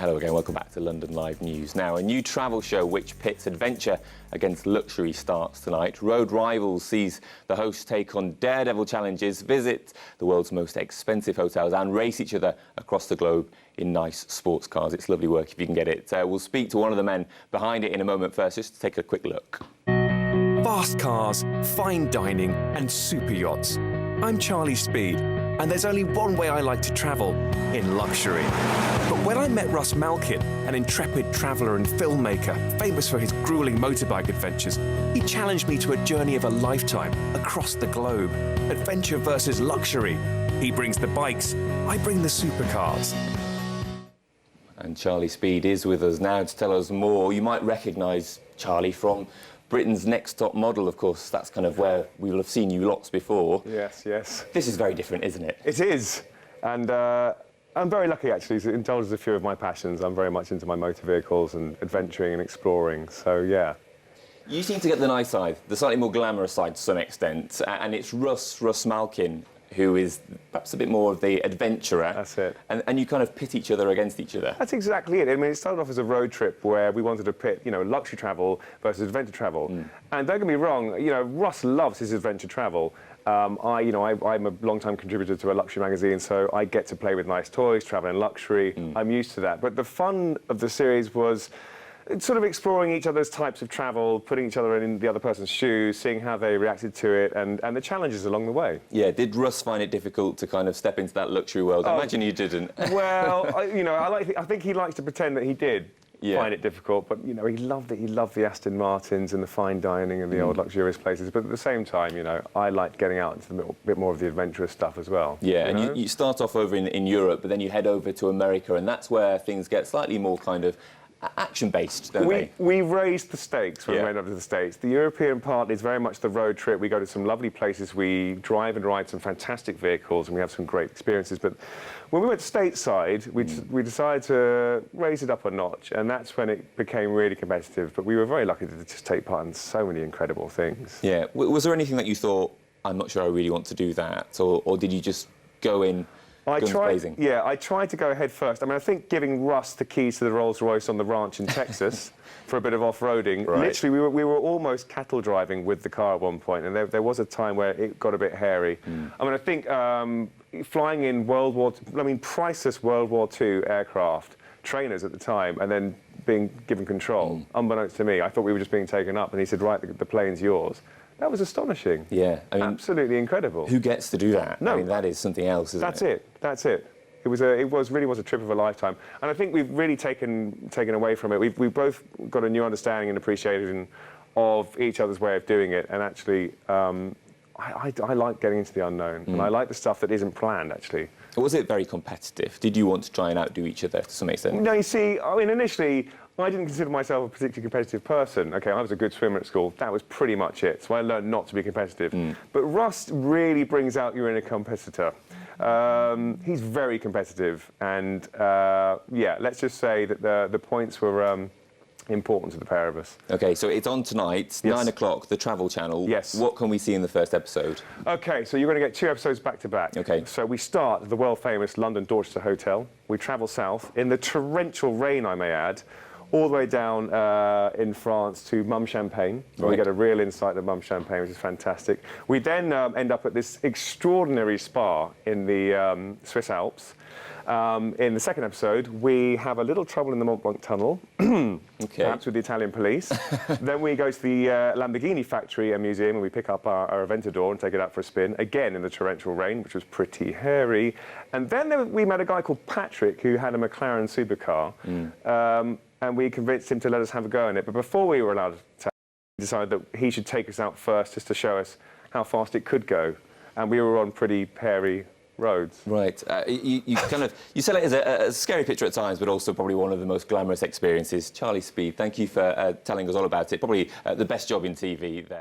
Hello again, welcome back to London Live News. Now, a new travel show which pits adventure against luxury starts tonight. Road Rivals sees the hosts take on daredevil challenges, visit the world's most expensive hotels and race each other across the globe in nice sports cars. It's lovely work if you can get it. We'll speak to one of the men behind it in a moment. First, just to take a quick look. Fast cars, fine dining and super yachts. I'm Charlie Speed, and there's only one way I like to travel, in luxury. But when I met Russ Malkin, an intrepid traveller and filmmaker famous for his gruelling motorbike adventures, he challenged me to a journey of a lifetime across the globe. Adventure versus luxury. He brings the bikes, I bring the supercars. And Charlie Speed is with us now to tell us more. You might recognise Charlie from Britain's Next Top Model, of course. That's kind of where we will have seen you lots before. Yes, yes. This is very different, isn't it? It is. And I'm very lucky, actually, to indulge a few of my passions. I'm very much into my motor vehicles and adventuring and exploring, so yeah. You seem to get the nice side, the slightly more glamorous side to some extent, and it's Russ Malkin who is perhaps a bit more of the adventurer. That's it. And you kind of pit each other against each other. That's exactly it. I mean, it started off as a road trip where we wanted to pit, luxury travel versus adventure travel. And don't get me wrong, Russ loves his adventure travel. I'm a long-time contributor to a luxury magazine, so I get to play with nice toys, travel in luxury. I'm used to that. But the fun of the series was sort of exploring each other's types of travel, putting each other in the other person's shoes, seeing how they reacted to it, and the challenges along the way. Yeah, did Russ find it difficult to kind of step into that luxury world? I imagine you didn't. Well, I think he likes to pretend that he did find it difficult, but, he loved it. He loved the Aston Martins and the fine dining and the old luxurious places, but at the same time, I liked getting out into a bit more of the adventurous stuff as well. Yeah, and you start off over in Europe, but then you head over to America, and that's where things get slightly more kind of action-based, don't they? We raised the stakes when we went up to the States. The European part is very much the road trip. We go to some lovely places. We drive and ride some fantastic vehicles, and we have some great experiences. But when we went stateside, we decided to raise it up a notch, and that's when it became really competitive. But we were very lucky to just take part in so many incredible things. Yeah. Was there anything that you thought, I'm not sure I really want to do that, or did you just go in guns blazing? Yeah, I tried to go head first. I mean, I think giving Russ the keys to the Rolls-Royce on the ranch in Texas for a bit of off-roading, literally we were almost cattle driving with the car at one point, and there was a time where it got a bit hairy. I mean, I think flying in priceless World War II aircraft, trainers at the time, and then being given control, unbeknownst to me, I thought we were just being taken up, and he said, right, the plane's yours. That was astonishing. Yeah, I mean, absolutely incredible. Who gets to do that? No, I mean, that is something else, isn't it? That's it. It really was a trip of a lifetime, and I think we've really taken away from it. We've both got a new understanding and appreciation of each other's way of doing it, and actually, I like getting into the unknown, and I like the stuff that isn't planned. Actually, was it very competitive? Did you want to try and outdo each other to some extent? No, you see, I mean, initially, I didn't consider myself a particularly competitive person. OK, I was a good swimmer at school. That was pretty much it. So I learned not to be competitive. But Russ really brings out your inner competitor. He's very competitive. And, yeah, let's just say that the points were important to the pair of us. OK, so it's on tonight, 9 o'clock, the Travel Channel. Yes. What can we see in the first episode? OK, so you're going to get 2 episodes back-to-back. OK. So we start at the world-famous London Dorchester Hotel. We travel south, in the torrential rain, I may add, all the way down in France to Mum Champagne, where we get a real insight of Mum Champagne, which is fantastic. We then end up at this extraordinary spa in the Swiss Alps. In the second episode, we have a little trouble in the Mont Blanc tunnel, perhaps with the Italian police. Then we go to the Lamborghini factory and museum, and we pick up our Aventador and take it out for a spin, again in the torrential rain, which was pretty hairy. And then we met a guy called Patrick, who had a McLaren supercar, and we convinced him to let us have a go in it. But before we were allowed to, we decided that he should take us out first, just to show us how fast it could go. And we were on pretty hairy roads. Right. You sell it as a scary picture at times, but also probably one of the most glamorous experiences. Charlie Speed, thank you for telling us all about it. Probably the best job in TV there.